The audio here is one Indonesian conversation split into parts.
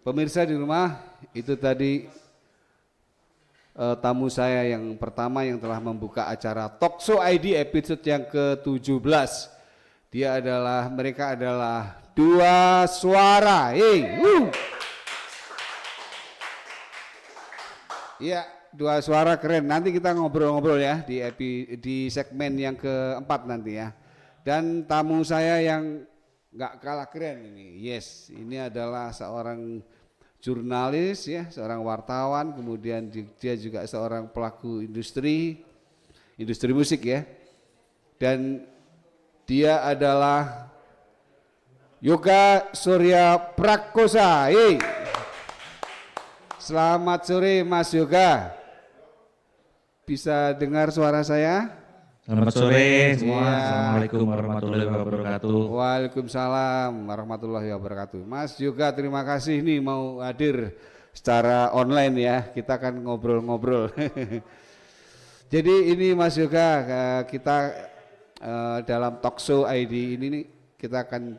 Pemirsa di rumah, itu tadi tamu saya yang pertama yang telah membuka acara Talkshow ID episode yang ke-17. Mereka adalah Dua Suara. Iya, Dua Suara keren. Nanti kita ngobrol-ngobrol ya di segmen yang keempat nanti ya. Dan tamu saya yang nggak kalah keren ini. Yes, ini adalah seorang jurnalis ya, seorang wartawan, kemudian dia juga seorang pelaku industri musik ya. Dan dia adalah Yoga Surya Prakosa. Selamat sore Mas Yoga. Bisa dengar suara saya? Selamat sore semua. Assalamualaikum warahmatullahi wabarakatuh. Waalaikumsalam warahmatullahi wabarakatuh. Mas Yoga, terima kasih nih mau hadir secara online ya. Kita akan ngobrol-ngobrol. Jadi ini Mas Yoga, kita dalam Talkshow ID ini nih, kita akan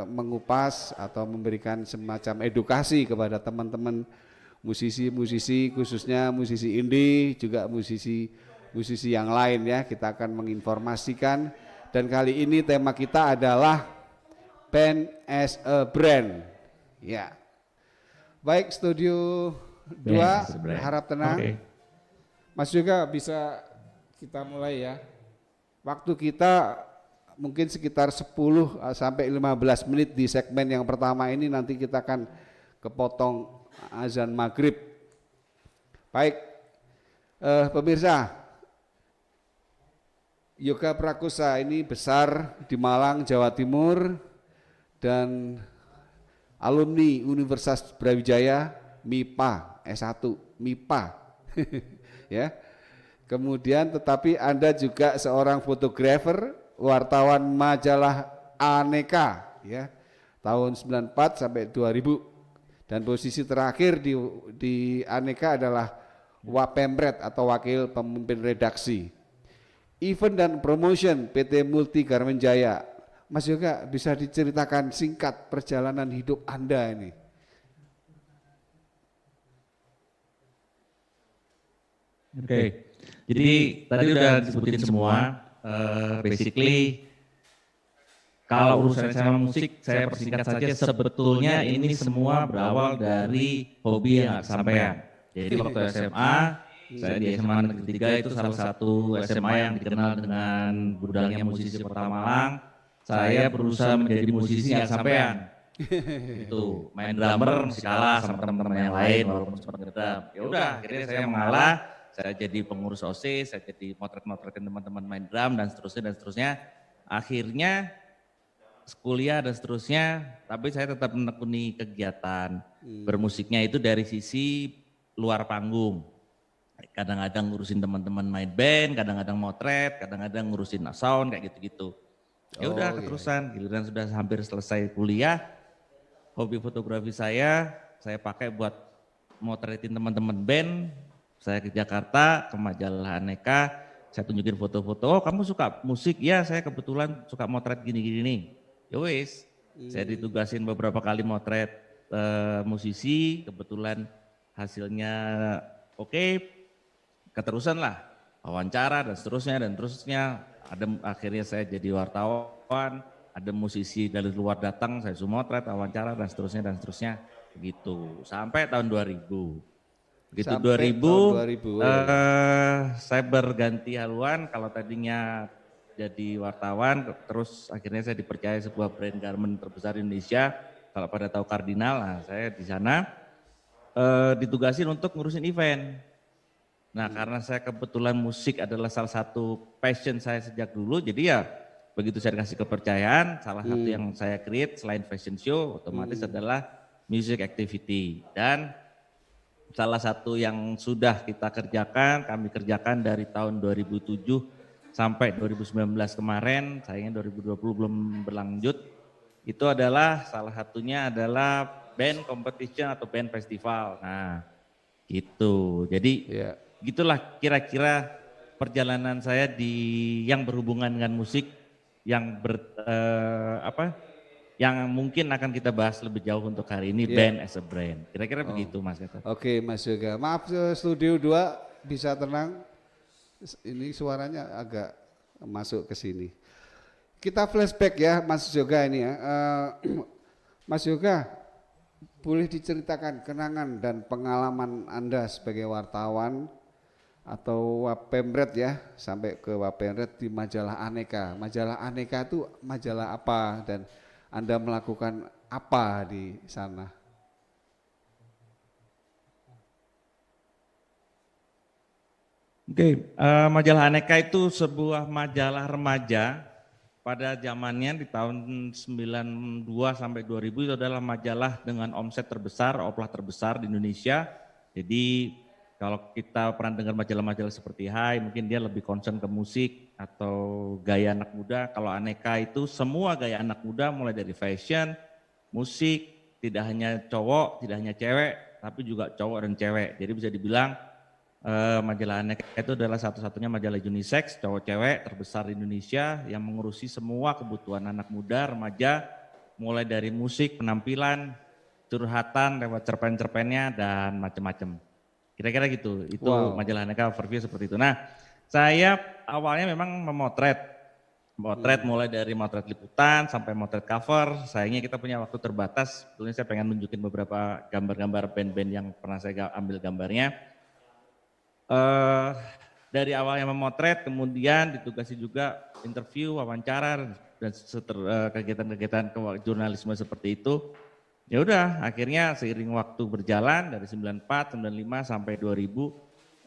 mengupas atau memberikan semacam edukasi kepada teman-teman musisi-musisi, khususnya musisi indie, juga musisi yang lain ya. Kita akan menginformasikan, dan kali ini tema kita adalah Band as a Brand. Ya. Baik, studio 2 harap tenang. Okay. Mas juga bisa kita mulai ya. Waktu kita mungkin sekitar 10 sampai 15 menit di segmen yang pertama ini, nanti kita akan kepotong azan maghrib. Baik, pemirsa, Yoga Prakosa ini besar di Malang, Jawa Timur, dan alumni Universitas Brawijaya MIPA S1 MIPA ya. Kemudian tetapi Anda juga seorang fotografer, wartawan majalah Aneka ya, tahun 94 sampai 2000, dan posisi terakhir di Aneka adalah Wapemret atau wakil pemimpin redaksi. Event dan promotion PT Multi Garmen Jaya. Mas Yoga, bisa diceritakan singkat perjalanan hidup Anda ini? Oke. Jadi tadi udah disebutin semua. Basically kalau urusan sama musik, saya persingkat saja, sebetulnya ini semua berawal dari hobi yang kesampaian. Jadi waktu SMA, saya di SMA Negeri 3 itu salah satu SMA yang dikenal dengan budalnya musisi Kota Malang. Saya berusaha menjadi musisi yang kesampaian. Itu main drummer masih kalah sama teman-teman yang lain walaupun sempat ngedrum. Ya udah, akhirnya saya mengalah. Saya jadi pengurus OSIS, saya jadi motret-motretin teman-teman main drum dan seterusnya. Akhirnya kuliah dan seterusnya, tapi saya tetap menekuni kegiatan bermusiknya itu dari sisi luar panggung. Kadang-kadang ngurusin teman-teman main band, kadang-kadang motret, kadang-kadang ngurusin sound kayak gitu-gitu. Ya udah keterusan, giliran sudah hampir selesai kuliah, hobi fotografi saya pakai buat motretin teman-teman band. Saya ke Jakarta, ke majalah Aneka, saya tunjukin foto-foto. Oh, kamu suka musik? Ya, saya kebetulan suka motret gini-gini nih. Ya wis, saya ditugasin beberapa kali motret musisi, kebetulan hasilnya oke, keterusan lah, wawancara dan seterusnya. Akhirnya saya jadi wartawan, ada musisi dari luar datang, saya suruh motret, wawancara dan seterusnya, begitu. Sampai tahun 2000. Begitu 2000 saya berganti haluan, kalau tadinya jadi wartawan, terus akhirnya saya dipercaya sebuah brand garment terbesar di Indonesia. Kalau pada tahu Kardinal, saya di sana ditugasin untuk ngurusin event. Nah, karena saya kebetulan musik adalah salah satu passion saya sejak dulu, jadi ya begitu saya dikasih kepercayaan, salah satu yang saya create selain fashion show otomatis adalah music activity. Dan salah satu yang sudah kami kerjakan dari tahun 2007 sampai 2019 kemarin, sayangnya 2020 belum berlanjut, itu adalah salah satunya adalah band competition atau band festival. Nah gitu, jadi gitulah kira-kira perjalanan saya yang berhubungan dengan musik, yang yang mungkin akan kita bahas lebih jauh untuk hari ini, band as a brand. Kira-kira begitu Mas Gatot. Oke Mas Yoga, maaf studio 2 bisa tenang, ini suaranya agak masuk ke sini. Kita flashback ya Mas Yoga ini ya. Mas Yoga, boleh diceritakan kenangan dan pengalaman Anda sebagai wartawan atau Wapemret ya, sampai ke Wapemret di majalah Aneka. Majalah Aneka itu majalah apa dan Anda melakukan apa di sana? Oke, majalah Aneka itu sebuah majalah remaja pada zamannya di tahun 92 sampai 2000 itu adalah majalah dengan omset terbesar, oplah terbesar di Indonesia. Jadi kalau kita pernah dengar majalah-majalah seperti Hai, mungkin dia lebih concern ke musik atau gaya anak muda. Kalau Aneka itu semua gaya anak muda mulai dari fashion, musik, tidak hanya cowok, tidak hanya cewek, tapi juga cowok dan cewek. Jadi bisa dibilang majalah Aneka itu adalah satu-satunya majalah unisex cowok cewek terbesar di Indonesia yang mengurusi semua kebutuhan anak muda, remaja, mulai dari musik, penampilan, curhatan lewat cerpen-cerpennya dan macam-macam. Kira-kira gitu. Itu majalah Aneka overview seperti itu. Nah, saya awalnya memang memotret mulai dari motret liputan sampai motret cover. Sayangnya kita punya waktu terbatas. Sebetulnya saya pengen nunjukin beberapa gambar-gambar band-band yang pernah saya ambil gambarnya. Dari awalnya memotret, kemudian ditugasi juga interview, wawancara, dan kegiatan-kegiatan jurnalisme seperti itu. Ya udah, akhirnya seiring waktu berjalan dari 94, 95 sampai 2000,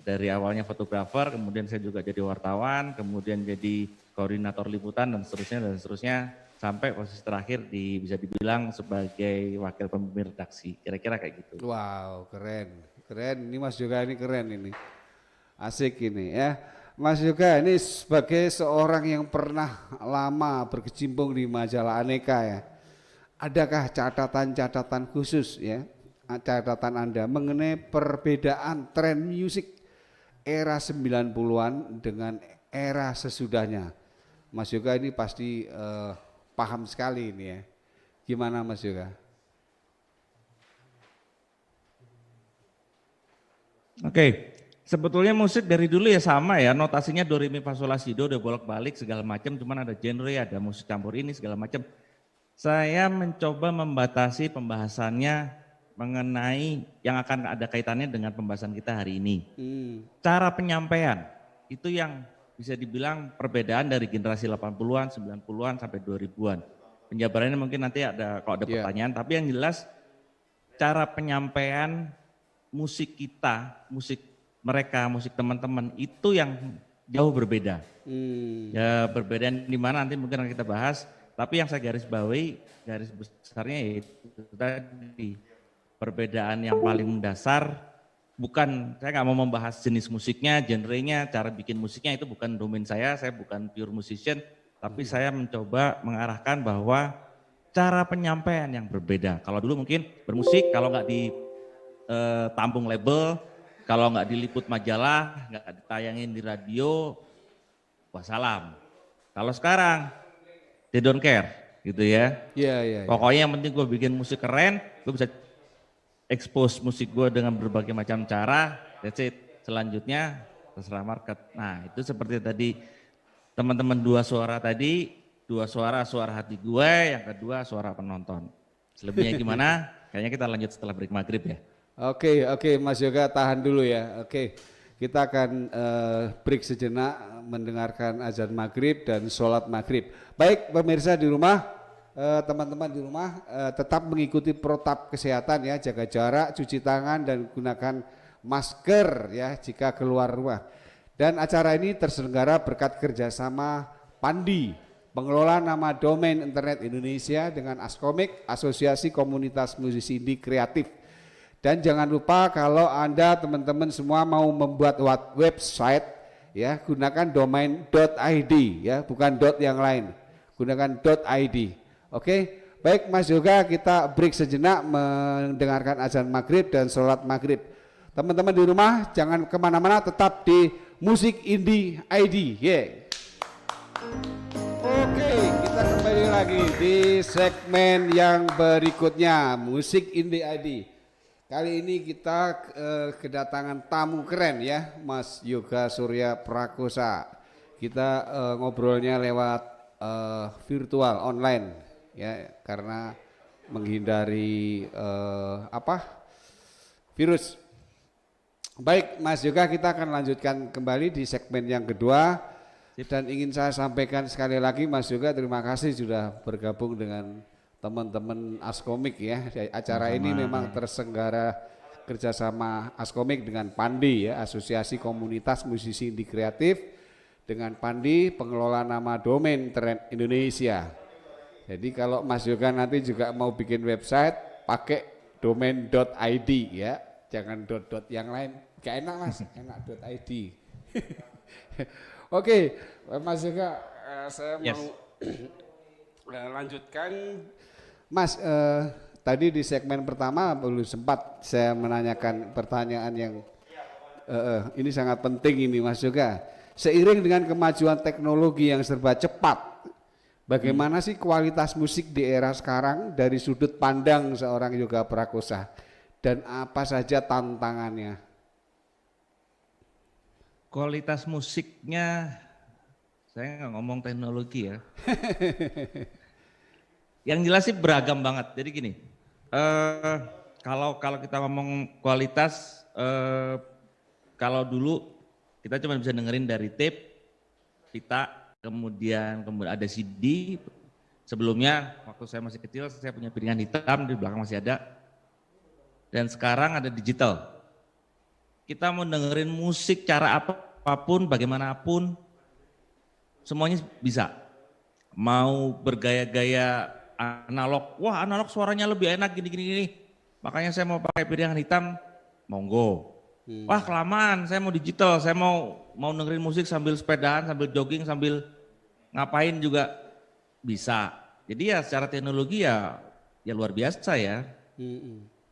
dari awalnya fotografer, kemudian saya juga jadi wartawan, kemudian jadi koordinator liputan dan seterusnya, sampai posisi terakhir bisa dibilang sebagai wakil pemimpin redaksi. Kira-kira kayak gitu. Wow, keren. Ini Mas Yoga ini keren ini. Asik ini ya. Mas Yoga ini sebagai seorang yang pernah lama berkecimpung di majalah Aneka ya. Adakah catatan-catatan khusus ya, catatan Anda mengenai perbedaan tren musik era 90-an dengan era sesudahnya? Mas Yoga ini pasti paham sekali ini ya. Gimana Mas Yoga? Oke. Sebetulnya musik dari dulu ya sama ya, notasinya do re mi fa sol la si do udah bolak-balik segala macam, cuman ada genre, ada musik campur ini segala macam. Saya mencoba membatasi pembahasannya mengenai yang akan ada kaitannya dengan pembahasan kita hari ini. Cara penyampaian itu yang bisa dibilang perbedaan dari generasi 80-an, 90-an sampai 2000-an. Penjabarannya mungkin nanti kalau ada pertanyaan, tapi yang jelas cara penyampaian musik kita, musik mereka, musik teman-teman itu yang jauh berbeda. Ya berbeda di mana nanti mungkin akan kita bahas, tapi yang saya garis besarnya itu tadi perbedaan yang paling mendasar. Bukan, saya nggak mau membahas jenis musiknya, genrenya, cara bikin musiknya itu bukan domain saya bukan pure musician, tapi saya mencoba mengarahkan bahwa cara penyampaian yang berbeda. Kalau dulu mungkin bermusik, kalau nggak di tampung label, kalau nggak diliput majalah, nggak ditayangin di radio, wassalam. Kalau sekarang, they don't care gitu ya. Iya. Pokoknya yang penting gue bikin musik keren, gue bisa expose musik gue dengan berbagai macam cara, that's it. Selanjutnya terserah market. Nah itu seperti tadi teman-teman dua suara hati gue, yang kedua suara penonton. Selebihnya gimana? Kayaknya kita lanjut setelah break maghrib ya. Oke, Mas Yoga tahan dulu ya. Oke, kita akan break sejenak mendengarkan azan maghrib dan sholat maghrib. Baik pemirsa di rumah, teman-teman di rumah tetap mengikuti protap kesehatan ya, jaga jarak, cuci tangan dan gunakan masker ya jika keluar rumah. Dan acara ini terselenggara berkat kerjasama Pandi, pengelola nama domain internet Indonesia dengan Askomik, Asosiasi Komunitas Musisi Indie Kreatif. Dan jangan lupa kalau Anda teman-teman semua mau membuat website ya, gunakan domain .id ya, bukan yang lain. Gunakan .id. Oke, baik Mas Yoga, kita break sejenak mendengarkan azan maghrib dan sholat maghrib. Teman-teman di rumah jangan kemana-mana, tetap di Musik Indie ID. Oke, kita kembali lagi di segmen yang berikutnya, Musik Indie ID. Kali ini kita kedatangan tamu keren ya, Mas Yoga Surya Prakosa. Kita ngobrolnya lewat virtual online ya, karena menghindari virus. Baik Mas Yoga, kita akan lanjutkan kembali di segmen yang kedua. Dan ingin saya sampaikan sekali lagi Mas Yoga, terima kasih sudah bergabung dengan teman-teman Askomik ya. Acara ini memang terselenggara kerjasama Askomik dengan Pandi ya, Asosiasi Komunitas Musisi Indie Kreatif, dengan Pandi pengelola nama domain Trend Indonesia. Jadi kalau Mas Yoga nanti juga mau bikin website pakai domain.id ya, jangan dot yang lain. Gak enak Mas, enak .id. Oke, Mas Yoga, saya mau lanjutkan. Mas, tadi di segmen pertama belum sempat saya menanyakan pertanyaan yang ini sangat penting ini Mas Yoga. Seiring dengan kemajuan teknologi yang serba cepat, bagaimana sih kualitas musik di era sekarang dari sudut pandang seorang Yoga Prakosa, dan apa saja tantangannya? Kualitas musiknya, saya nggak ngomong teknologi ya. Yang jelas sih beragam banget. Jadi gini, kalau kita ngomong kualitas, kalau dulu kita cuma bisa dengerin dari tape, pita, kemudian ada CD. Sebelumnya waktu saya masih kecil saya punya piringan hitam, di belakang masih ada. Dan sekarang ada digital. Kita mau dengerin musik cara apapun, bagaimanapun, semuanya bisa. Mau bergaya-gaya analog, wah analog suaranya lebih enak gini. Makanya saya mau pakai piringan hitam, monggo. Wah kelamaan, saya mau digital, saya mau dengerin musik sambil sepedaan, sambil jogging, sambil ngapain juga bisa. Jadi ya secara teknologi ya luar biasa ya.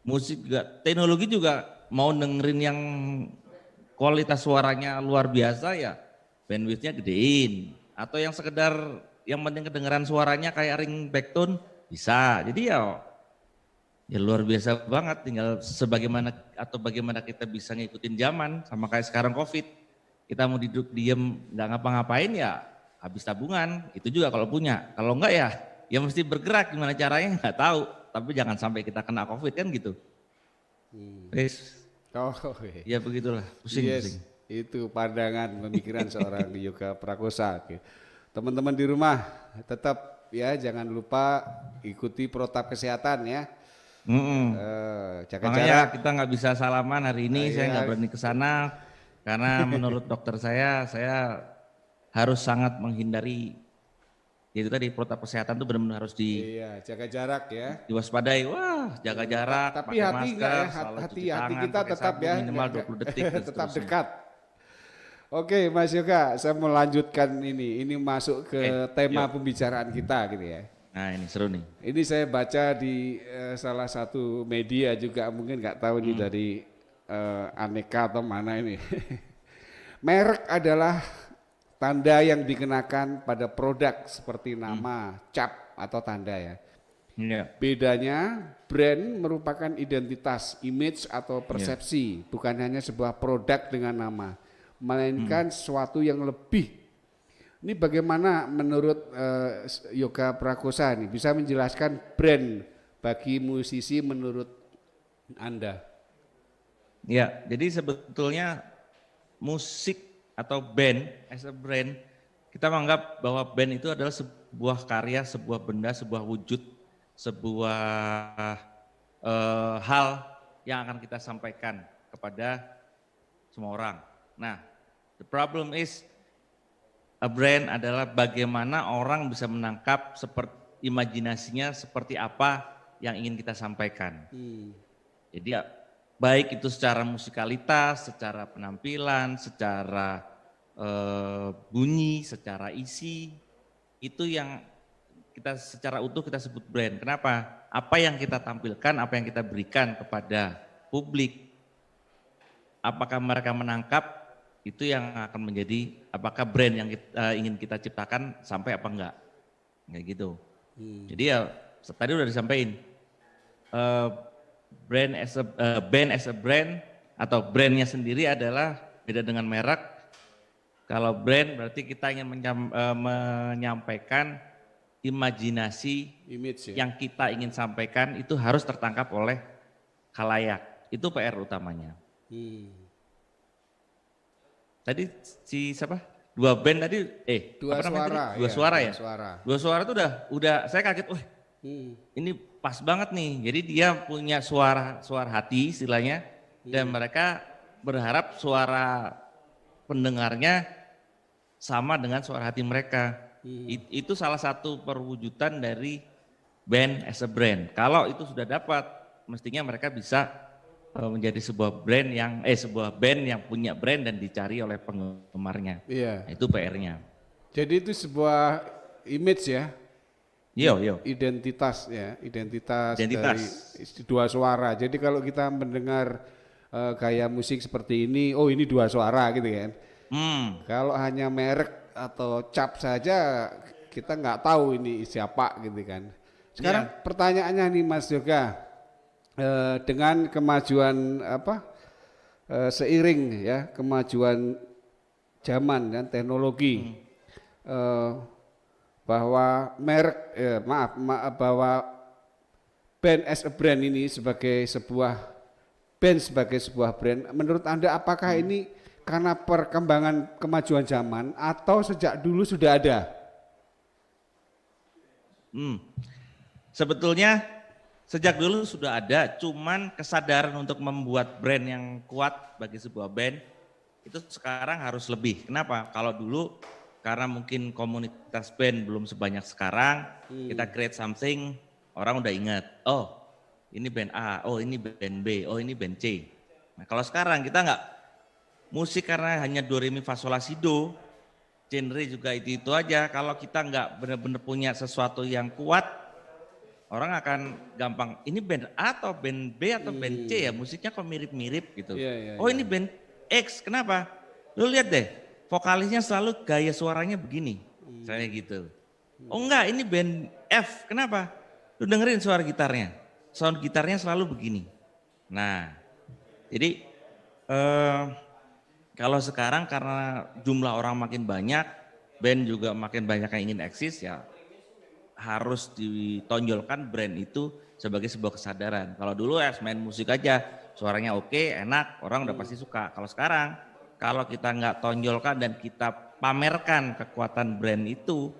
Musik juga, teknologi juga mau dengerin yang kualitas suaranya luar biasa ya bandwidthnya gedein. Atau yang sekedar yang penting kedengeran suaranya kayak ringtone bisa. Jadi ya luar biasa banget, tinggal bagaimana kita bisa ngikutin zaman. Sama kayak sekarang COVID, kita mau duduk diem nggak ngapa-ngapain ya habis tabungan, itu juga kalau punya. Kalau enggak ya mesti bergerak, gimana caranya nggak tahu. Tapi jangan sampai kita kena COVID kan gitu. Ya begitulah, pusing. Itu pandangan pemikiran seorang Yoga Prakosa. Teman-teman di rumah tetap ya jangan lupa ikuti protap kesehatan ya. Jaga Makanya jarak. kita nggak bisa salaman hari ini, saya nggak berani ke sana karena menurut dokter saya harus sangat menghindari. Itu tadi protap kesehatan itu benar-benar harus jaga jarak ya. Diwaspadai. Wah, jaga jarak, Tapi pakai hati masker, hati tangan, kita tetap sabun, ya minimal 20 detik tetap dekat. Oke Mas Yoga, saya mau lanjutkan ini masuk ke tema pembicaraan kita gitu ya. Nah ini seru nih. Ini saya baca di salah satu media juga, mungkin nggak tahu ini dari Aneka atau mana ini. Merek adalah tanda yang dikenakan pada produk seperti nama, cap atau tanda ya. Bedanya brand merupakan identitas, image atau persepsi, bukan hanya sebuah produk dengan nama, melainkan sesuatu yang lebih. Ini bagaimana menurut Yoga Prakosa nih, bisa menjelaskan brand bagi musisi menurut Anda? Ya, jadi sebetulnya musik atau band, as a brand, kita menganggap bahwa band itu adalah sebuah karya, sebuah benda, sebuah wujud, sebuah hal yang akan kita sampaikan kepada semua orang. Nah, the problem is a brand adalah bagaimana orang bisa menangkap seperti imajinasinya seperti apa yang ingin kita sampaikan. Jadi baik itu secara musikalitas, secara penampilan, secara bunyi, secara isi, itu yang kita secara utuh kita sebut brand. Kenapa? Apa yang kita tampilkan, apa yang kita berikan kepada publik, apakah mereka menangkap, itu yang akan menjadi apakah brand yang ingin kita ciptakan sampai apa enggak, kayak gitu. Jadi ya tadi udah disampaikan, eh, band as a brand atau brandnya sendiri adalah beda dengan merek. Kalau brand berarti kita ingin menyampaikan imajinasi Image ya. yang kita ingin sampaikan itu harus tertangkap oleh khalayak. Itu PR utamanya. Tadi si siapa? Dua band tadi, Dua apa namanya suara, tadi? Dua iya, suara dua ya? suara. Dua suara itu udah saya kaget, wah ini pas banget nih. Jadi dia punya suara hati istilahnya, dan mereka berharap suara pendengarnya sama dengan suara hati mereka. Itu salah satu perwujudan dari band as a brand. Kalau itu sudah dapat, mestinya mereka bisa menjadi sebuah band yang punya brand dan dicari oleh penggemarnya. Iya. Nah, itu PR-nya. Jadi itu sebuah image ya. Yo. Identitas ya, identitas Identitas. dari dua suara. Jadi kalau kita mendengar gaya musik seperti ini, oh ini dua suara gitu kan. Kalau hanya merek atau cap saja kita nggak tahu ini siapa gitu kan. Sekarang pertanyaannya nih Mas Yoga, dengan kemajuan seiring ya kemajuan zaman dan teknologi, bahwa bahwa band as a brand ini sebagai sebuah brand, menurut Anda apakah ini karena perkembangan kemajuan zaman atau sejak dulu sudah ada? Sebetulnya sejak dulu sudah ada, cuman kesadaran untuk membuat brand yang kuat bagi sebuah band itu sekarang harus lebih. Kenapa? Kalau dulu karena mungkin komunitas band belum sebanyak sekarang, kita create something, orang udah ingat, oh ini band A, oh ini band B, oh ini band C. Nah kalau sekarang kita nggak, musik karena hanya do re mi fa sol la si do, genre juga itu aja. Kalau kita nggak benar-benar punya sesuatu yang kuat, orang akan gampang, ini band A atau band B atau band C ya, musiknya kok mirip-mirip gitu. Ini band X, kenapa? Lu lihat deh, vokalisnya selalu gaya suaranya begini, saya gitu. Oh enggak, ini band F, kenapa? Lu dengerin suara gitarnya, sound gitarnya selalu begini. Nah, jadi kalau sekarang karena jumlah orang makin banyak, band juga makin banyak yang ingin eksis ya, harus ditonjolkan brand itu sebagai sebuah kesadaran. Kalau dulu main musik aja, suaranya oke, enak, orang udah pasti suka. Kalau sekarang, kalau kita nggak tonjolkan dan kita pamerkan kekuatan brand itu,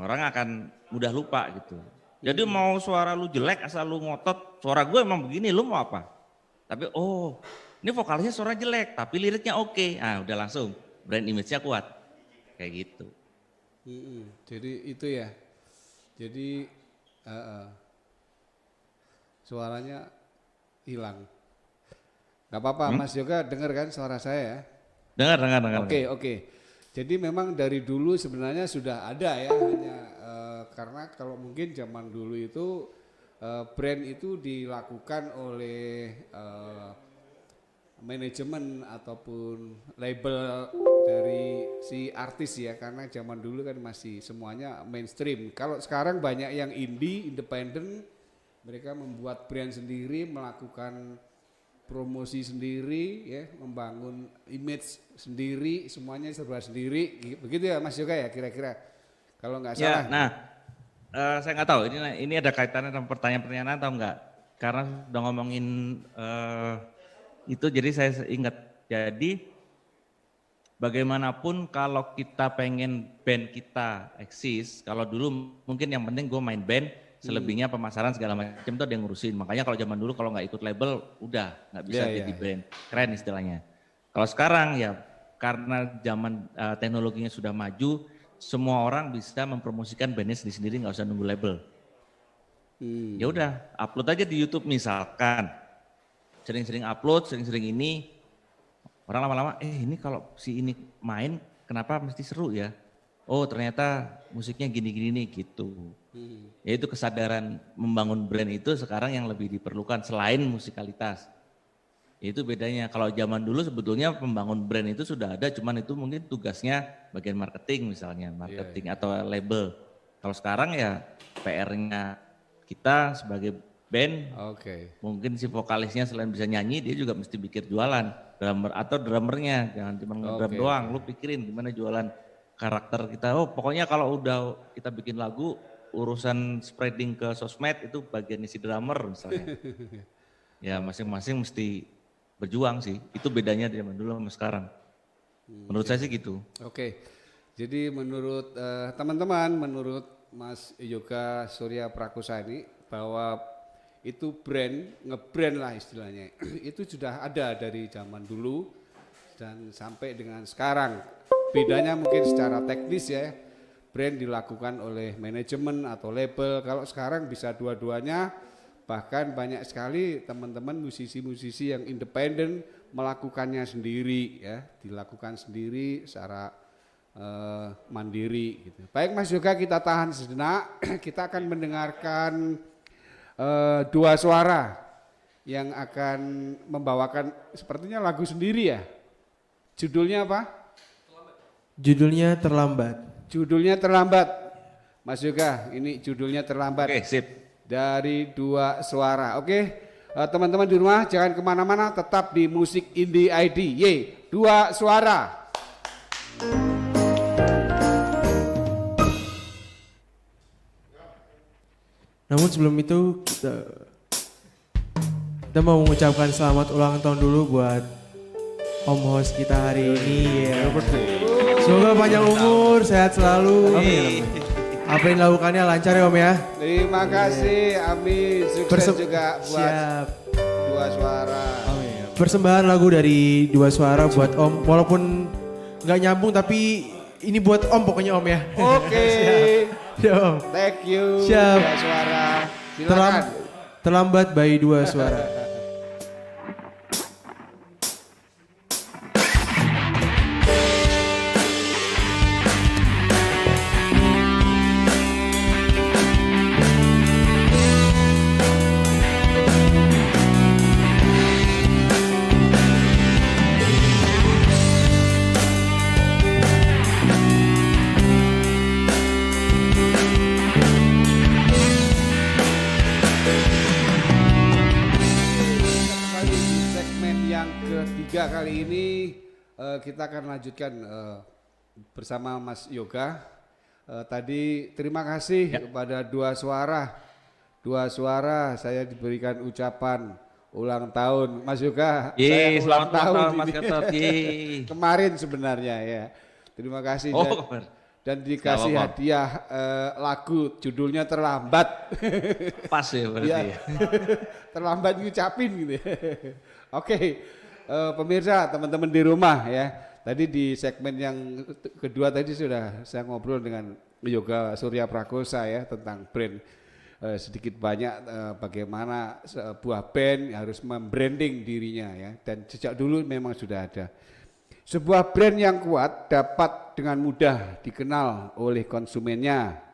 orang akan mudah lupa gitu. Jadi mau suara lu jelek asal lu ngotot, suara gue emang begini, lu mau apa? Tapi ini vokalisnya suara jelek, tapi liriknya oke. Nah udah langsung, brand image-nya kuat. Kayak gitu. Jadi itu ya. Jadi suaranya hilang. Gak apa-apa, Mas Yoga dengar kan suara saya ya? Dengar. Oke. Jadi memang dari dulu sebenarnya sudah ada ya, hanya karena kalau mungkin zaman dulu itu brand itu dilakukan oleh manajemen ataupun label dari si artis ya, karena zaman dulu kan masih semuanya mainstream. Kalau sekarang banyak yang indie, independen, mereka membuat brand sendiri, melakukan promosi sendiri ya, membangun image sendiri, semuanya serba sendiri. Begitu ya Mas Yoga ya kira-kira. Kalau nggak salah. Ya, nah saya nggak tahu ini ada kaitannya dengan pertanyaan-pertanyaan atau enggak. Karena udah ngomongin itu jadi saya ingat. Jadi bagaimanapun kalau kita pengen band kita eksis, kalau dulu mungkin yang penting gue main band, selebihnya pemasaran segala macam itu ada yang ngurusin. Makanya kalau zaman dulu kalau nggak ikut label udah nggak bisa jadi band, keren istilahnya. Kalau sekarang ya karena zaman teknologinya sudah maju, semua orang bisa mempromosikan bandnya sendiri-sendiri, nggak usah nunggu label. Ya udah upload aja di YouTube misalkan, sering-sering upload, sering-sering ini, orang lama-lama ini kalau si ini main kenapa mesti seru ya? Oh ternyata musiknya gini-gini nih gitu. Yaitu kesadaran membangun brand itu sekarang yang lebih diperlukan selain musikalitas. Itu bedanya, kalau zaman dulu sebetulnya membangun brand itu sudah ada, cuman itu mungkin tugasnya bagian marketing misalnya, marketing atau label. Kalau sekarang ya PR-nya kita sebagai band, Oke. mungkin si vokalisnya selain bisa nyanyi, dia juga mesti pikir jualan. Drummer atau drummernya, jangan cuma ngedrum Oke, doang, lu pikirin gimana jualan karakter kita. Oh pokoknya kalau udah kita bikin lagu, urusan spreading ke sosmed itu bagiannya si drummer misalnya. Ya masing-masing mesti berjuang sih, itu bedanya dari zaman dulu sama sekarang. Menurut saya sih gitu. Oke. Jadi menurut teman-teman, menurut Mas Yoga Surya Prakosa ini bahwa itu ngebrand lah istilahnya. Itu sudah ada dari zaman dulu dan sampai dengan sekarang. Bedanya mungkin secara teknis ya, brand dilakukan oleh manajemen atau label. Kalau sekarang bisa dua-duanya, bahkan banyak sekali teman-teman musisi-musisi yang independen melakukannya sendiri ya, dilakukan sendiri secara mandiri gitu. Baik Mas Yoga, kita tahan sejenak. Kita akan mendengarkan dua suara yang akan membawakan sepertinya lagu sendiri ya. Judulnya apa? Judulnya Terlambat. Judulnya Terlambat. Mas Yoga, ini judulnya Terlambat. Oke, sip. Dari dua suara. Oke, teman-teman di rumah jangan kemana-mana, tetap di Musik Indie ID. Dua suara. Namun sebelum itu kita mau mengucapkan selamat ulang tahun dulu buat Om host kita hari ini ya. Semoga panjang umur, sehat selalu. Apa yang dilakukannya lancar ya Om ya. Terima kasih, amin. Sukses juga buat Siap. dua suara. Persembahan lagu dari dua suara buat Om. Walaupun nggak nyambung tapi ini buat Om pokoknya Om ya. Oke. Ya Om. Thank you. Siap. Dua suara. Silakan. Terlambat by dua suara. Ketiga kali ini kita akan lanjutkan bersama Mas Yoga. Tadi terima kasih kepada dua suara saya diberikan ucapan ulang tahun Mas Yoga. Saya Selamat ulang tahun ini. Mas Gatot. Kemarin sebenarnya ya. Terima kasih dan dikasih hadiah lagu judulnya Terlambat. Pas ya berarti. Ya. Terlambat ngucapin gitu. Oke. Pemirsa, teman-teman di rumah ya. Tadi di segmen yang kedua tadi sudah saya ngobrol dengan Yoga Surya Prakosa ya tentang brand. Sedikit banyak bagaimana sebuah band harus membranding dirinya ya. Dan sejak dulu memang sudah ada. Sebuah brand yang kuat dapat dengan mudah dikenal oleh konsumennya.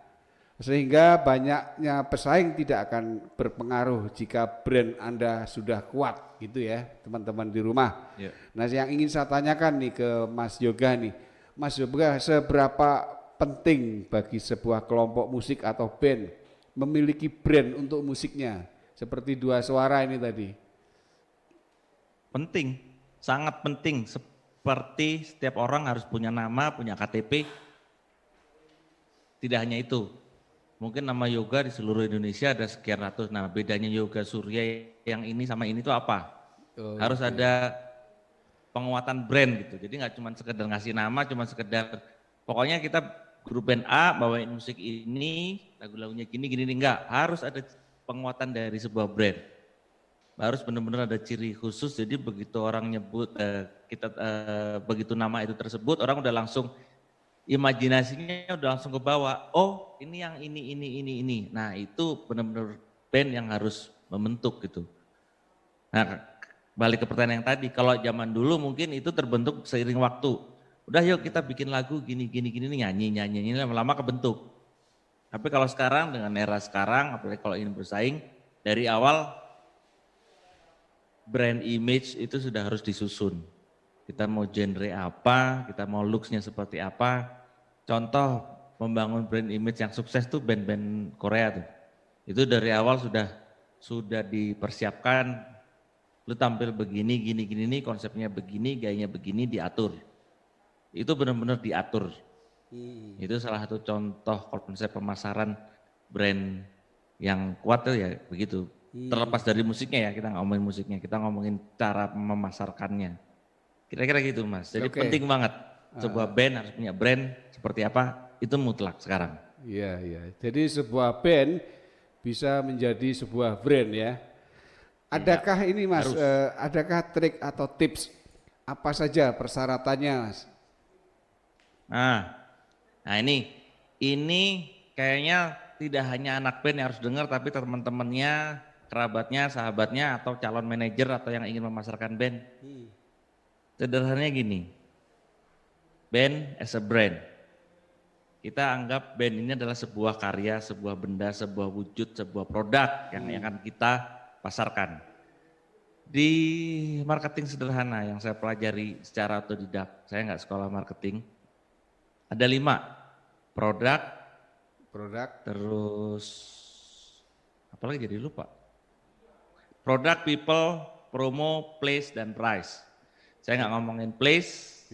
Sehingga banyaknya pesaing tidak akan berpengaruh jika brand Anda sudah kuat gitu ya teman-teman di rumah. Yeah. Nah yang ingin saya tanyakan nih ke Mas Yoga nih. Mas Yoga, seberapa penting bagi sebuah kelompok musik atau band memiliki brand untuk musiknya? Seperti dua suara ini tadi. Penting, sangat penting. Seperti setiap orang harus punya nama, punya KTP. Tidak hanya itu. Mungkin nama yoga di seluruh Indonesia ada sekian ratus. Nah bedanya Yoga Surya yang ini sama ini tuh apa? Harus ada penguatan brand gitu. Jadi nggak cuma sekedar ngasih nama, cuma sekedar pokoknya kita grup band A bawain musik ini, lagu-lagunya gini enggak. Harus ada penguatan dari sebuah brand. Harus benar-benar ada ciri khusus. Jadi begitu orang nyebut begitu nama itu tersebut, orang udah langsung imajinasinya udah langsung ke bawah, oh ini yang ini. Nah itu benar-benar band yang harus membentuk gitu. Nah balik ke pertanyaan yang tadi, kalau zaman dulu mungkin itu terbentuk seiring waktu. Udah yuk kita bikin lagu gini nyanyi lama-lama kebentuk. Tapi kalau sekarang dengan era sekarang, apalagi kalau ini bersaing, dari awal brand image itu sudah harus disusun. Kita mau genre apa, kita mau looks-nya seperti apa. Contoh membangun brand image yang sukses tuh band-band Korea tuh. Itu dari awal sudah dipersiapkan, lu tampil begini, gini, nih konsepnya begini, gayanya begini, diatur. Itu benar-benar diatur. Itu salah satu contoh konsep pemasaran brand yang kuat tuh ya begitu. Terlepas dari musiknya ya, kita nggak ngomongin musiknya, kita ngomongin cara memasarkannya. Kira-kira gitu Mas, jadi penting banget sebuah band harus punya brand seperti apa, itu mutlak sekarang. Iya, iya. Jadi sebuah band bisa menjadi sebuah brand ya. Adakah ini Mas, adakah trik atau tips apa saja persyaratannya Mas? Nah ini kayaknya tidak hanya anak band yang harus dengar, tapi teman-temannya, kerabatnya, sahabatnya, atau calon manajer atau yang ingin memasarkan band. Sederhananya gini, band as a brand. Kita anggap band ini adalah sebuah karya, sebuah benda, sebuah wujud, sebuah produk yang akan kita pasarkan. Di marketing sederhana yang saya pelajari secara otodidak, saya nggak sekolah marketing, ada 5, produk, terus apalagi jadi lupa. Produk, people, promo, place, dan price. Saya nggak ngomongin place,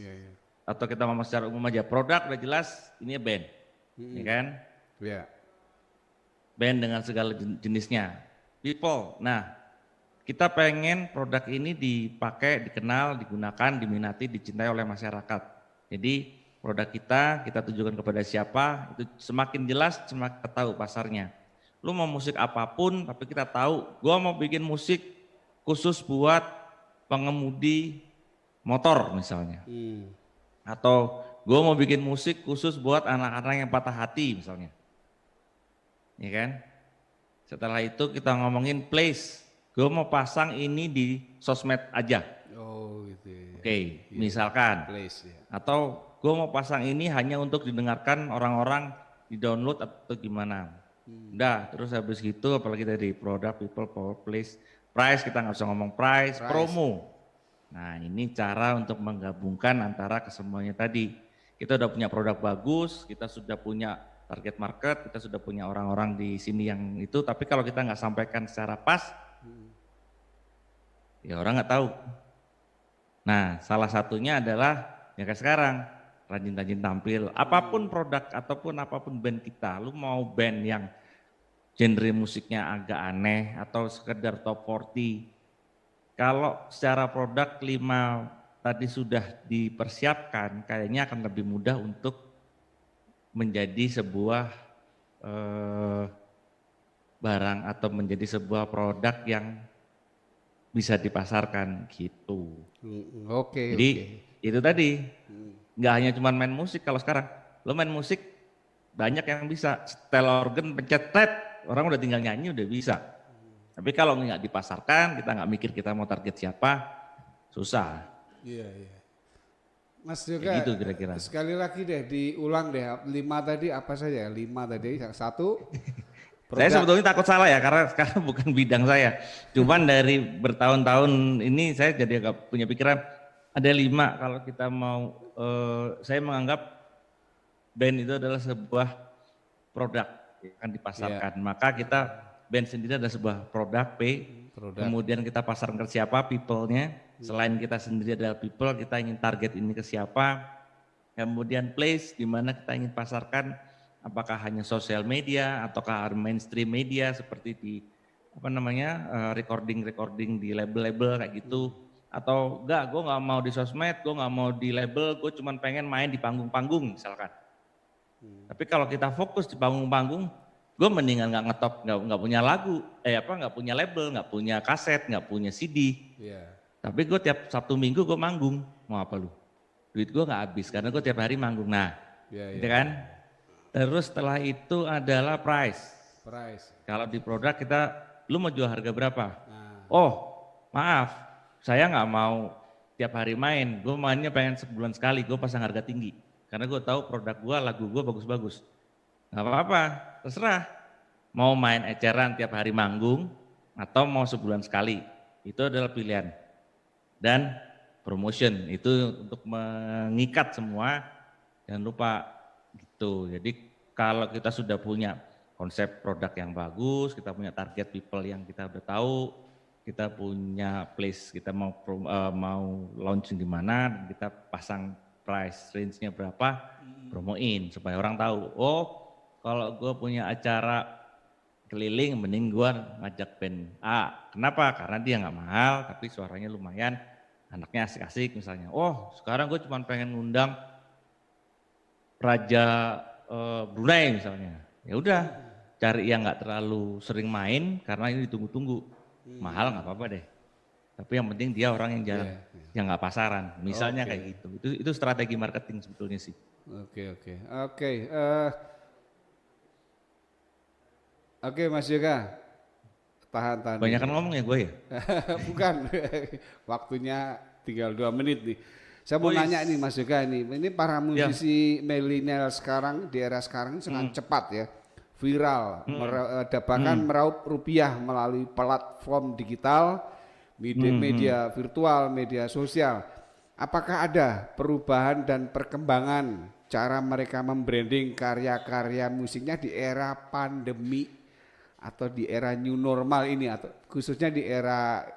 atau kita ngomong secara umum aja. Produk udah jelas, ini band, ya kan? Iya. Band dengan segala jenisnya. People, nah kita pengen produk ini dipakai, dikenal, digunakan, diminati, dicintai oleh masyarakat. Jadi produk kita tujukan kepada siapa, itu semakin jelas, semakin kita tahu pasarnya. Lu mau musik apapun, tapi kita tahu, gua mau bikin musik khusus buat pengemudi motor misalnya. Atau gue mau bikin musik khusus buat anak-anak yang patah hati misalnya. Ya kan? Setelah itu kita ngomongin place. Gue mau pasang ini di sosmed aja. Oh gitu ya. Oke, misalkan. Place, ya. Atau gue mau pasang ini hanya untuk didengarkan orang-orang, di download atau gimana. Udah, terus habis gitu apalagi dari produk, people, power, place, price, kita nggak usah ngomong price, promo. Nah ini cara untuk menggabungkan antara kesemuanya tadi. Kita udah punya produk bagus, kita sudah punya target market, kita sudah punya orang-orang di sini yang itu, tapi kalau kita nggak sampaikan secara pas, ya orang nggak tahu. Nah salah satunya adalah ya kayak sekarang, rajin-rajin tampil, apapun produk ataupun apapun band kita, lu mau band yang genre musiknya agak aneh atau sekedar top 40, kalau secara produk 5 tadi sudah dipersiapkan, kayaknya akan lebih mudah untuk menjadi sebuah barang atau menjadi sebuah produk yang bisa dipasarkan gitu. Oke. Jadi itu tadi, nggak hanya cuma main musik kalau sekarang. Lo main musik banyak yang bisa, setel organ pencet tet, orang udah tinggal nyanyi udah bisa. Tapi kalau nggak dipasarkan, kita nggak mikir kita mau target siapa, susah. Iya. Mas juga gitu kira-kira. sekali lagi deh diulang deh, 5 tadi apa saja? 5 tadi, yang 1. Saya sebetulnya takut salah ya, karena sekarang bukan bidang saya. Cuman dari bertahun-tahun ini saya jadi agak punya pikiran, ada 5 kalau kita mau, saya menganggap band itu adalah sebuah produk yang akan dipasarkan. Maka kita band sendiri adalah sebuah produk, kemudian kita pasarkan ke siapa, people-nya, selain kita sendiri adalah people, kita ingin target ini ke siapa, kemudian place, di mana kita ingin pasarkan, apakah hanya sosial media, ataukah mainstream media, seperti di, recording di label-label kayak gitu, atau enggak, gue nggak mau di sosmed, gue nggak mau di label, gue cuma pengen main di panggung-panggung misalkan. Tapi kalau kita fokus di panggung-panggung, gue mendingan nggak ngetop, nggak punya lagu, nggak punya label, nggak punya kaset, nggak punya CD. Tapi gue tiap Sabtu Minggu gue manggung, mau apa lu? Duit gue nggak habis karena gue tiap hari manggung. Nah, gitu kan? Terus setelah itu adalah price. Kalau di produk kita, lu mau jual harga berapa? Oh, maaf, saya nggak mau tiap hari main. Gue mainnya pengen sebulan sekali, gue pasang harga tinggi. Karena gue tahu produk gue, lagu gue bagus-bagus. Gak apa-apa, terserah. Mau main eceran tiap hari manggung atau mau sebulan sekali, itu adalah pilihan. Dan promotion itu untuk mengikat semua, jangan lupa gitu. Jadi kalau kita sudah punya konsep produk yang bagus, kita punya target people yang kita udah tahu, kita punya place, kita mau launching di mana, kita pasang price range-nya berapa, promoin supaya orang tahu. Oh, kalau gue punya acara keliling, mending gue ngajak band A. Kenapa? Karena dia nggak mahal, tapi suaranya lumayan, anaknya asik-asik misalnya. Oh, sekarang gue cuma pengen ngundang Raja Brunei misalnya. Ya udah, cari yang nggak terlalu sering main karena ini ditunggu-tunggu. Mahal nggak apa-apa deh. Tapi yang penting dia orang yang jarang, yang nggak pasaran. Misalnya kayak gitu. Itu strategi marketing sebetulnya sih. Oke Mas Yoga. Tahan. Banyak kan ngomong ya gue ya? Bukan, waktunya tinggal 2 menit nih. Saya mau nanya nih Mas Yoga ini para musisi milenial sekarang di era sekarang ini sangat cepat ya, viral, bahkan meraup rupiah melalui platform digital, media virtual, media sosial. Apakah ada perubahan dan perkembangan cara mereka membranding karya-karya musiknya di era pandemi atau di era new normal ini atau khususnya di era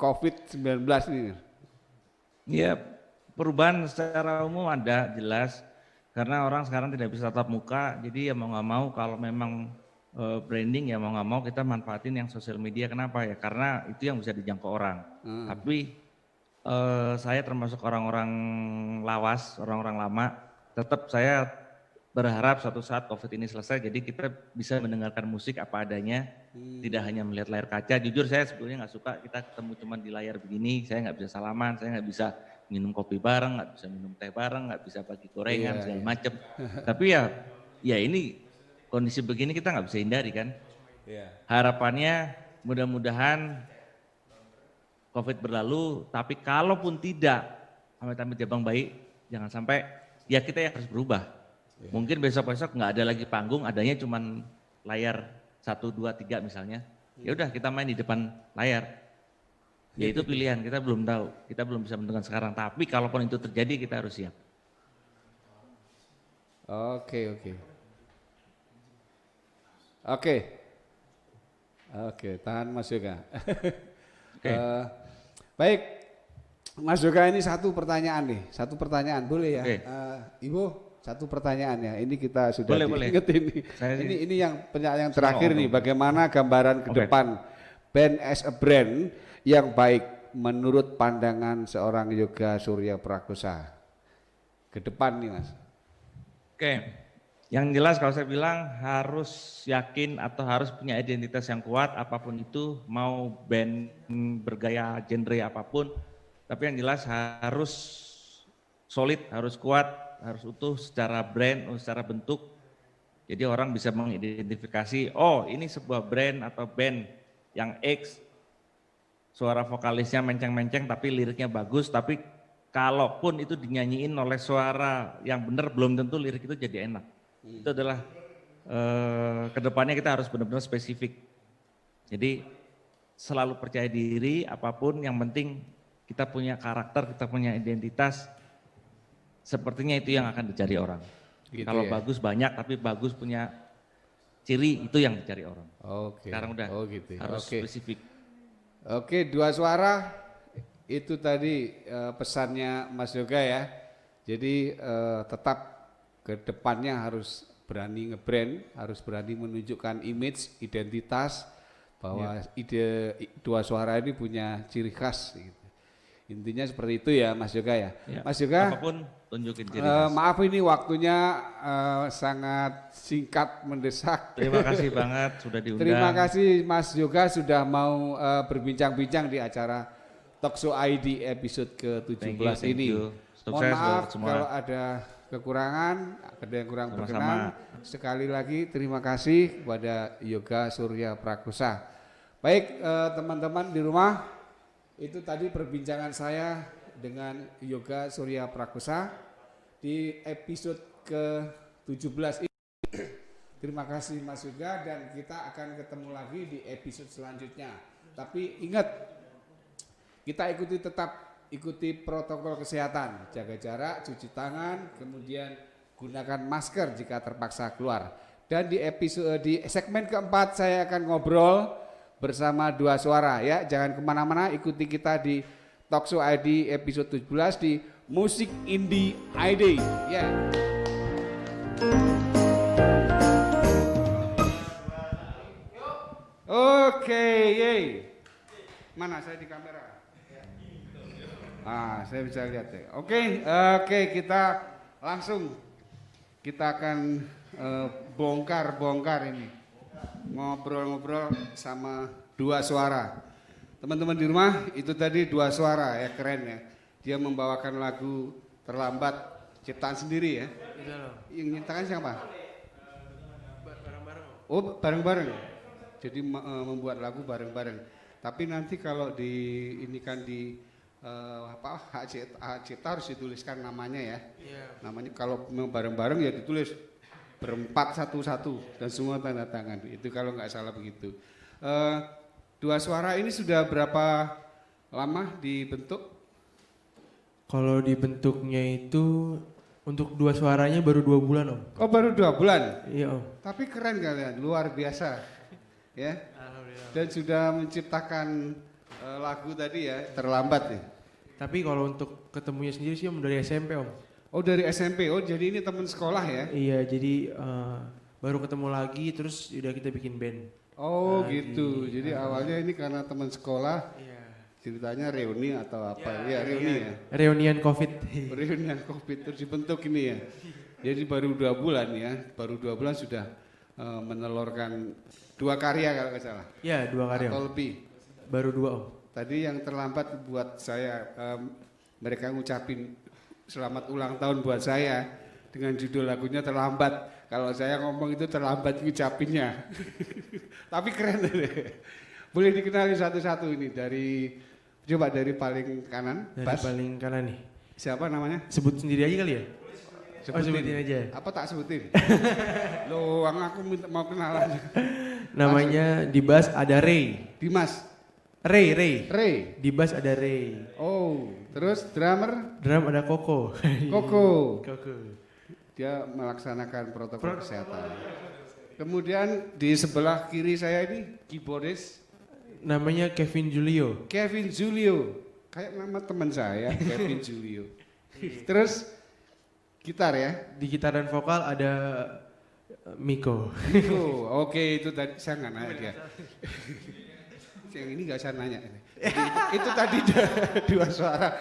COVID-19 ini? Ya, perubahan secara umum ada jelas karena orang sekarang tidak bisa tatap muka, jadi ya mau nggak mau kalau memang branding ya mau nggak mau kita manfaatin yang sosial media. Kenapa ya? Karena itu yang bisa dijangkau orang. Tapi saya termasuk orang-orang lawas, orang-orang lama. Tetap saya berharap suatu saat COVID ini selesai, jadi kita bisa mendengarkan musik apa adanya, tidak hanya melihat layar kaca. Jujur saya sebetulnya nggak suka kita ketemu cuma di layar begini, saya nggak bisa salaman, saya nggak bisa minum kopi bareng, nggak bisa minum teh bareng, nggak bisa bagi gorengan segala macem. Tapi ya ini kondisi begini kita nggak bisa hindari kan. Harapannya mudah-mudahan COVID berlalu, tapi kalaupun tidak, amit-amit jabang baik, jangan sampai ya kita yang harus berubah. Mungkin besok-besok nggak ada lagi panggung, adanya cuman layar 1, 2, 3 misalnya. Ya udah kita main di depan layar. Ya itu pilihan, kita belum tahu, kita belum bisa menentukan sekarang. Tapi kalaupun itu terjadi kita harus siap. Oke, tahan Mas Yoga. Baik, Mas Yoga ini satu pertanyaan boleh ya? Ibu, satu pertanyaan ya. Ini kita sudah diinget ini. Ini yang terakhir nih. Bagaimana gambaran ke depan band as a brand yang baik menurut pandangan seorang Yoga Surya Prakosa ke depan nih Mas? Yang jelas kalau saya bilang harus yakin atau harus punya identitas yang kuat apapun itu, mau band bergaya genre apapun, tapi yang jelas harus solid, harus kuat, harus utuh secara brand, secara bentuk. Jadi orang bisa mengidentifikasi, oh ini sebuah brand atau band yang X, suara vokalisnya menceng-menceng tapi liriknya bagus, tapi kalaupun itu dinyanyiin oleh suara yang benar belum tentu lirik itu jadi enak. Itu adalah kedepannya kita harus benar-benar spesifik. Jadi selalu percaya diri apapun, yang penting kita punya karakter, kita punya identitas. Sepertinya itu yang akan dicari orang. Gitu kalau bagus banyak, tapi bagus punya ciri, itu yang dicari orang. Sekarang udah harus spesifik. Oke, 2 suara itu tadi pesannya Mas Yoga ya. Jadi tetap ke depannya harus berani nge-brand, harus berani menunjukkan image, identitas bahwa ide 2 suara ini punya ciri khas gitu. Intinya seperti itu ya Mas Yoga ya. Mas Yoga, apapun tunjukin ciri khas. Maaf ini waktunya sangat singkat mendesak. Terima kasih banget sudah diundang. Terima kasih Mas Yoga sudah mau berbincang-bincang di acara Talkshow ID episode ke-17 ini. Mohon maaf kalau ada kekurangan, ada yang kurang berkenan. Sekali lagi terima kasih kepada Yoga Surya Prakosa. Baik teman-teman di rumah, itu tadi perbincangan saya dengan Yoga Surya Prakosa di episode ke-17 ini. Terima kasih Mas Yoga, dan kita akan ketemu lagi di episode selanjutnya. Tapi ingat, kita tetap ikuti protokol kesehatan, jaga jarak, cuci tangan, kemudian gunakan masker jika terpaksa keluar. Dan di segmen keempat saya akan ngobrol bersama dua suara ya. Jangan kemana-mana, ikuti kita di Talkshow ID episode 17 di Musik Indie ID ya. Oke, yeay. Mana saya di kamera? Saya bisa lihat ya. Oke, kita langsung kita akan bongkar ini, ngobrol-ngobrol sama dua suara. Teman-teman di rumah itu tadi dua suara ya, keren ya. Dia membawakan lagu Terlambat ciptaan sendiri ya. Yang nyiptakan siapa? Oh, bareng-bareng. Jadi membuat lagu bareng-bareng. Tapi nanti kalau ini kan di hak cipta harus dituliskan namanya ya. Namanya kalau memang bareng-bareng ya ditulis berempat satu-satu dan semua tanda tangan. Itu kalau nggak salah begitu. Dua suara ini sudah berapa lama dibentuk? Kalau dibentuknya itu untuk dua suaranya baru 2 bulan Om. Oh baru 2 bulan? Iya Om. Tapi keren kalian, luar biasa ya. Alhamdulillah. Dan sudah menciptakan lagu tadi ya, Terlambat ya. Tapi kalau untuk ketemunya sendiri sih Om dari SMP Om. Oh dari SMP, oh jadi ini teman sekolah ya? Iya jadi baru ketemu lagi terus udah kita bikin band. Oh gitu, jadi awalnya ini karena teman sekolah. Iya. Ceritanya reuni atau apa? Ya reuni ya. Reunian COVID. Reunian COVID terus dibentuk ini ya. Jadi baru 2 bulan ya, baru 2 bulan sudah menelurkan 2 karya kalau nggak salah. Iya 2 karya. Atau lebih. Baru 2 Om. Tadi yang terlambat buat saya, mereka ngucapin selamat ulang tahun buat saya dengan judul lagunya Terlambat. Kalau saya ngomong itu terlambat ngucapinnya. Tapi keren deh. Boleh dikenali satu-satu ini coba dari paling kanan. Dari Bas. paling kanan nih. Siapa namanya? Sebut sendiri aja kali ya? Sebutin aja. Apa tak sebutin? Loh, aku mau kenalan. Namanya di bass ada Ray. Dimas. Ray. Ray. Di bass ada Ray. Oh, terus drummer Drum ada Koko. Koko. Koko. Dia melaksanakan protokol kesehatan. Kemudian di sebelah kiri saya ini keyboardis Namanya Kevin Julio. Kevin Julio. Kayak nama teman saya, Kevin Julio. Terus gitar ya? Di gitar dan vokal ada Miko. Miko. Oke, itu tadi saya nggak nanya dia. Yang ini nggak saya nanya. Itu tadi dua suara.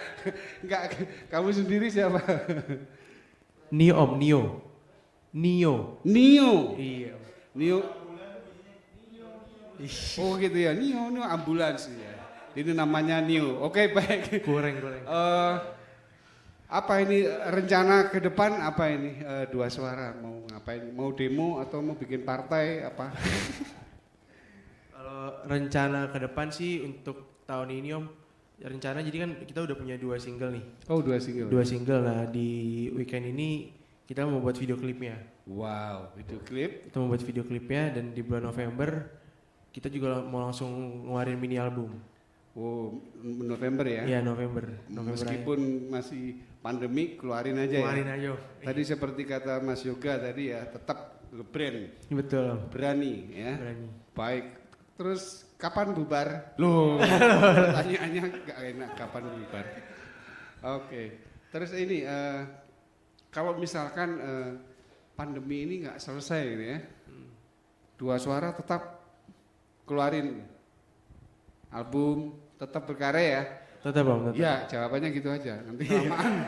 Enggak, kamu sendiri siapa? Nio Om, Nio. Iya. Nio. Oh gitu ya, Nio ambulans ya. Ini namanya Nio. Oke baik. Goreng. Apa ini rencana ke depan? Apa ini dua suara mau ngapain? Mau demo atau mau bikin partai apa? Kalau rencana ke depan sih untuk tahun ini Om, rencana jadi kan kita udah punya 2 single nih. Oh 2 single. 2 single, nah di weekend ini kita mau buat video klipnya. Wow, video klip. Kita mau buat video klipnya dan di bulan November kita juga mau langsung ngeluarin mini album. Oh November ya? Iya November Meskipun masih pandemi keluarin aja keluarin ya? aja. Tadi seperti kata Mas Yoga tadi ya, tetap nge-brand. Betul Om. Berani ya? Berani. Baik. Terus kapan bubar? Loh, pertanyaannya gak enak, kapan bubar? Oke, terus ini kalau misalkan pandemi ini nggak selesai gitu ya, dua suara tetap keluarin album, tetap berkarya ya? Tetap Om, tetap. Ya, jawabannya gitu aja, nanti lamaan.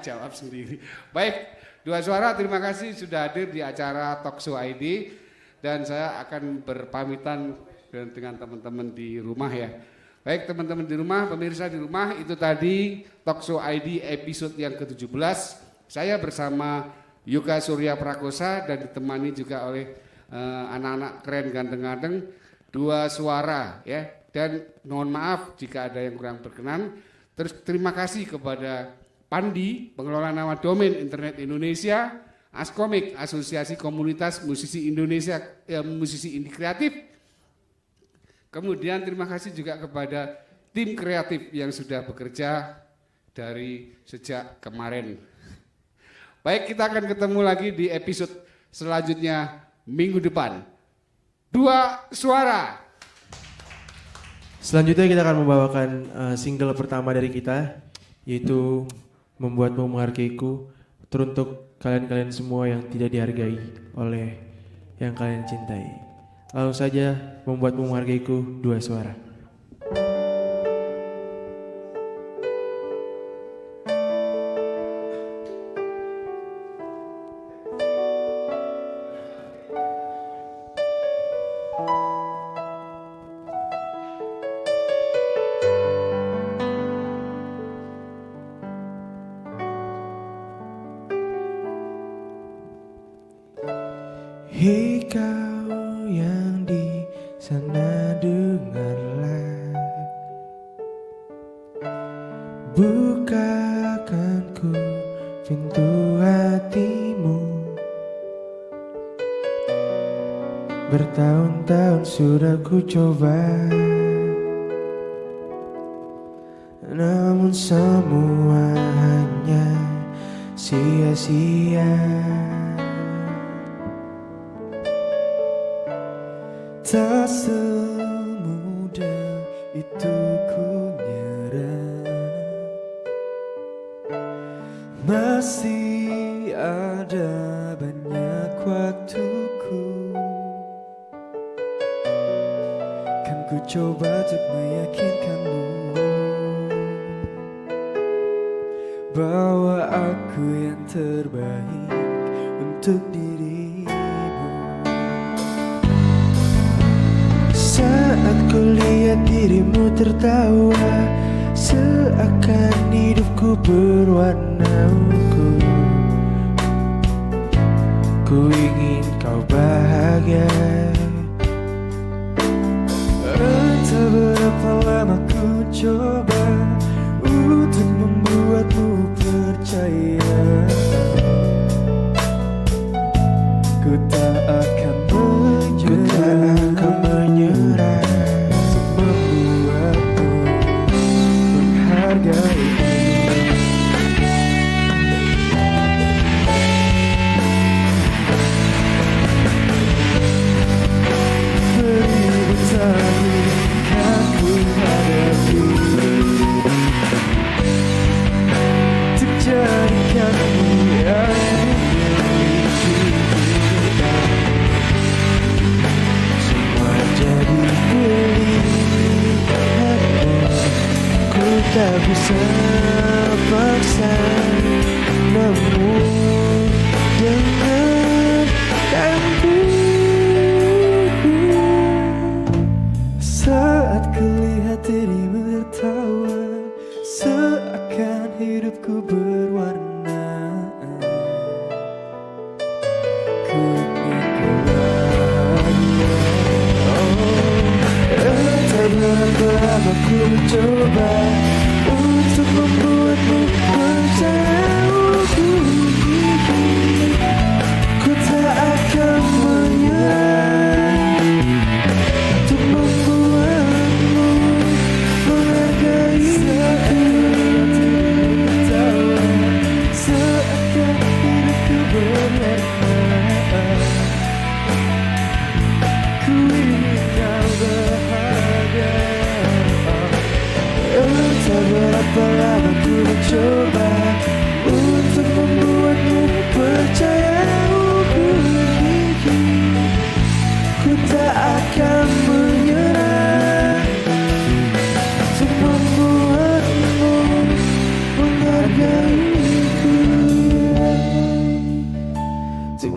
Jawab sendiri. Baik, dua suara terima kasih sudah hadir di acara Talkshow ID dan saya akan berpamitan dengan teman-teman di rumah ya. Baik teman-teman di rumah, pemirsa di rumah, itu tadi Talkshow ID episode yang ke-17. Saya bersama Yoga Surya Prakosa dan ditemani juga oleh anak-anak keren ganteng-ganteng, dua suara ya. Dan mohon maaf jika ada yang kurang berkenan. Terus terima kasih kepada Pandi, pengelola nama domain internet Indonesia, Askomik, Asosiasi Komunitas Musisi Indonesia, musisi indie kreatif. Kemudian terima kasih juga kepada tim kreatif yang sudah bekerja dari sejak kemarin. Baik, kita akan ketemu lagi di episode selanjutnya minggu depan. 2 suara. Selanjutnya kita akan membawakan single pertama dari kita, yaitu Membuatmu Menghargaiku, teruntuk kalian-kalian semua yang tidak dihargai oleh yang kalian cintai. Langsung saja, Membuatmu Menghargaiku, 2 suara. Hei kau yang di sana dengarlah, bukakan ku pintu hatimu. Bertahun-tahun sudah ku coba, namun semua hanya sia-sia. Tak semudah itu ku nyerah, masih ada banyak waktuku. Kan ku coba untuk meyakinkanmu bahwa aku yang terbaik untuk dirimu. Saat ku lihat dirimu tertawa, seakan hidupku berwarna ungu. Ku ingin kau bahagia. Entah berapa lama ku coba untuk membuatmu percaya, ku tak akan menyerah untuk membuatmu menghargai. Beribu tahun kan ku hadapi untuk jadikanmu yang memiliki kita. Semua jadi pilihanmu, ku tak bisa paksa, namun dengarkanku. Saat kulihat dirimu tertawa, seakan hidupku berwarna. Ku ingin kau bahagia. Entah berapa lama ku mencoba untuk membuatmu percaya. Ku tak akan menyerah untuk membuatmu menghargai. Seakan hidupku berwarna. Ku ingin kau bahagia. Entah berapa lama ku mencoba untuk membuatmu percaya. Ku tak akan menyerah untuk membuatmu menghargaiku, untuk